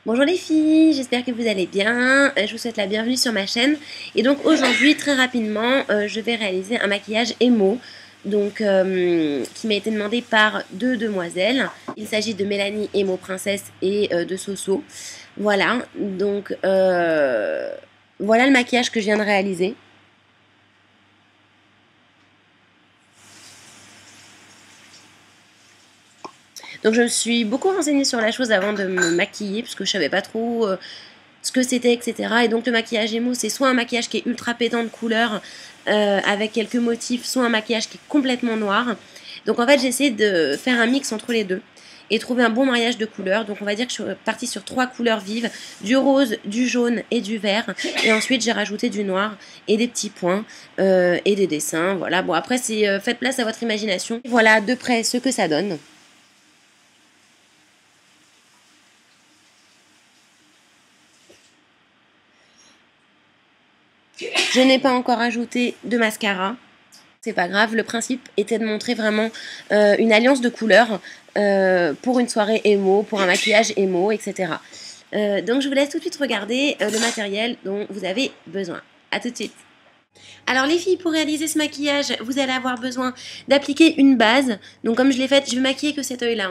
Bonjour les filles, j'espère que vous allez bien. Je vous souhaite la bienvenue sur ma chaîne. Et donc aujourd'hui, très rapidement, je vais réaliser un maquillage émo, qui m'a été demandé par deux demoiselles. Il s'agit de Mélanie Émo Princesse et de Soso. Voilà, voilà le maquillage que je viens de réaliser. Donc je me suis beaucoup renseignée sur la chose avant de me maquiller, parce que je savais pas trop ce que c'était, etc. Et donc le maquillage émo, c'est soit un maquillage qui est ultra pétant de couleurs avec quelques motifs, soit un maquillage qui est complètement noir. Donc en fait, j'ai essayé de faire un mix entre les deux et trouver un bon mariage de couleurs. Donc on va dire que je suis partie sur 3 couleurs vives, du rose, du jaune et du vert. Et ensuite j'ai rajouté du noir et des petits points et des dessins. Voilà, bon après c'est faites place à votre imagination. Voilà de près ce que ça donne. Je n'ai pas encore ajouté de mascara. C'est pas grave, le principe était de montrer vraiment une alliance de couleurs pour une soirée émo, pour un maquillage émo, etc. Donc je vous laisse tout de suite regarder le matériel dont vous avez besoin. A tout de suite. Alors les filles, pour réaliser ce maquillage, vous allez avoir besoin d'appliquer une base. Donc comme je l'ai faite, je vais maquiller que cet œil-là.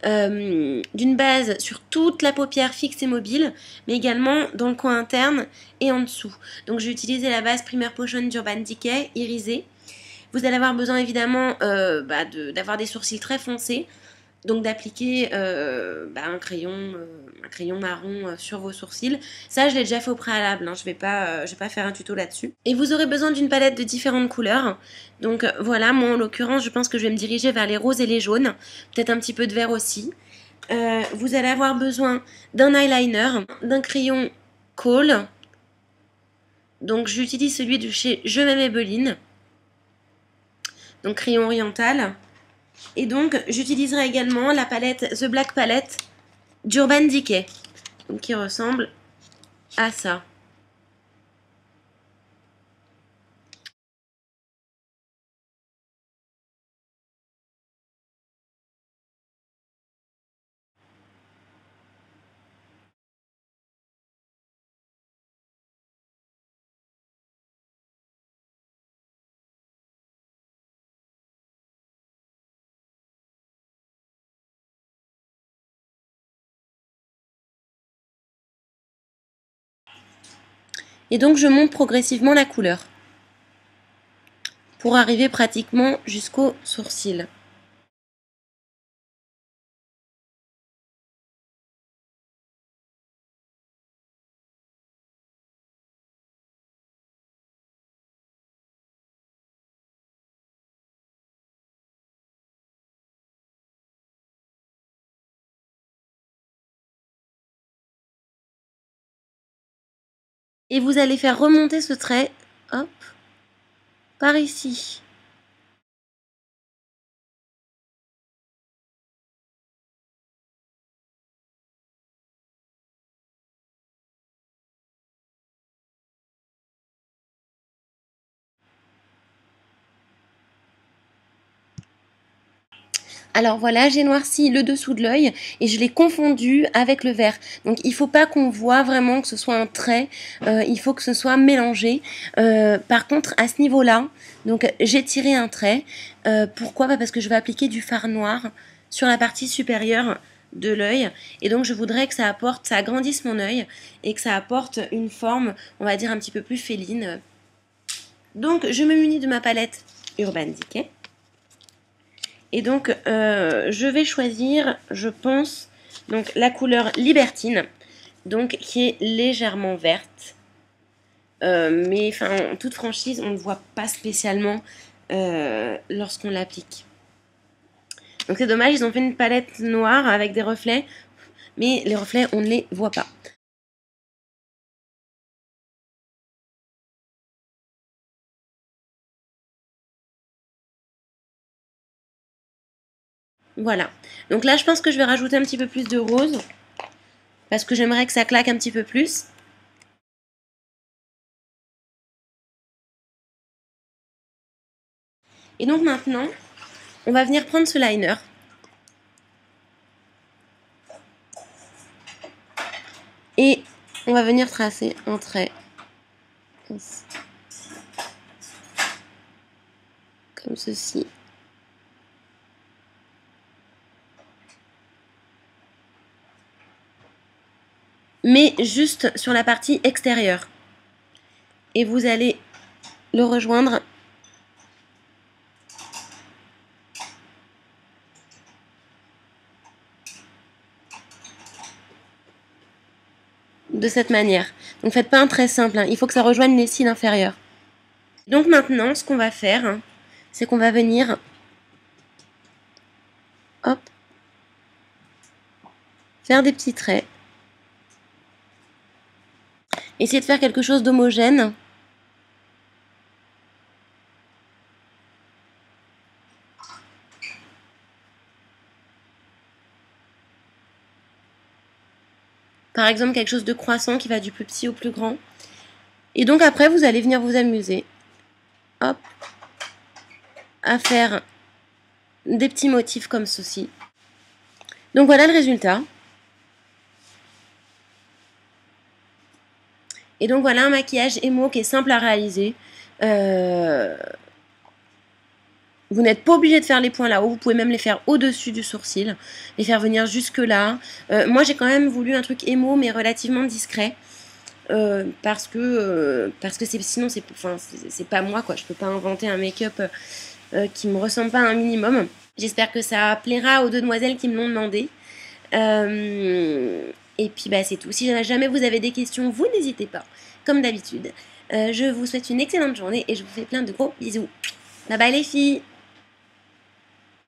D'une base sur toute la paupière fixe et mobile, mais également dans le coin interne et en dessous. Donc j'ai utilisé la base Primer Potion d'Urban Decay irisée. Vous allez avoir besoin évidemment d'avoir des sourcils très foncés, donc d'appliquer un crayon marron sur vos sourcils. Ça, je l'ai déjà fait au préalable, hein. Je vais pas faire un tuto là-dessus. Et vous aurez besoin d'une palette de différentes couleurs. Donc voilà, moi en l'occurrence, je pense que je vais me diriger vers les roses et les jaunes, peut-être un petit peu de vert aussi. Vous allez avoir besoin d'un eyeliner, d'un crayon Kohl. Donc j'utilise celui de chez Je m'aime Maybelline. Donc crayon oriental. Et donc j'utiliserai également la palette The Black Palette d'Urban Decay, donc qui ressemble à ça. Et donc je monte progressivement la couleur pour arriver pratiquement jusqu'au sourcil. Et vous allez faire remonter ce trait, hop, par ici. Alors voilà, j'ai noirci le dessous de l'œil et je l'ai confondu avec le vert. Donc il ne faut pas qu'on voit vraiment que ce soit un trait, il faut que ce soit mélangé. Par contre, à ce niveau-là, donc j'ai tiré un trait. Pourquoi? Parce que je vais appliquer du fard noir sur la partie supérieure de l'œil et donc je voudrais que ça agrandisse mon œil et que ça apporte une forme, on va dire un petit peu plus féline. Donc je me munis de ma palette Urban Decay. Et donc, je vais choisir, je pense, donc la couleur Libertine, donc qui est légèrement verte. Mais en toute franchise, on ne voit pas spécialement lorsqu'on l'applique. Donc c'est dommage, ils ont fait une palette noire avec des reflets, mais les reflets, on ne les voit pas. Voilà. Donc là, je pense que je vais rajouter un petit peu plus de rose, parce que j'aimerais que ça claque un petit peu plus. Et donc maintenant, on va venir prendre ce liner. Et on va venir tracer un trait. Comme ceci. Mais juste sur la partie extérieure. Et vous allez le rejoindre de cette manière. Donc faites pas un trait simple, hein. Il faut que ça rejoigne les cils inférieurs. Donc maintenant, ce qu'on va faire, hein, c'est qu'on va venir, hop, faire des petits traits. Essayez de faire quelque chose d'homogène. Par exemple, quelque chose de croissant qui va du plus petit au plus grand. Et donc après, vous allez venir vous amuser, hop, à faire des petits motifs comme ceci. Donc voilà le résultat. Et donc voilà un maquillage émo qui est simple à réaliser. Vous n'êtes pas obligé de faire les points là-haut, vous pouvez même les faire au-dessus du sourcil, les faire venir jusque là. Moi j'ai quand même voulu un truc émo mais relativement discret. Parce que sinon c'est pas moi quoi, je peux pas inventer un make-up qui me ressemble pas un minimum. J'espère que ça plaira aux deux demoiselles qui me l'ont demandé. Et puis bah c'est tout. Si jamais vous avez des questions, vous n'hésitez pas, comme d'habitude. Je vous souhaite une excellente journée et je vous fais plein de gros bisous. Bye bye les filles!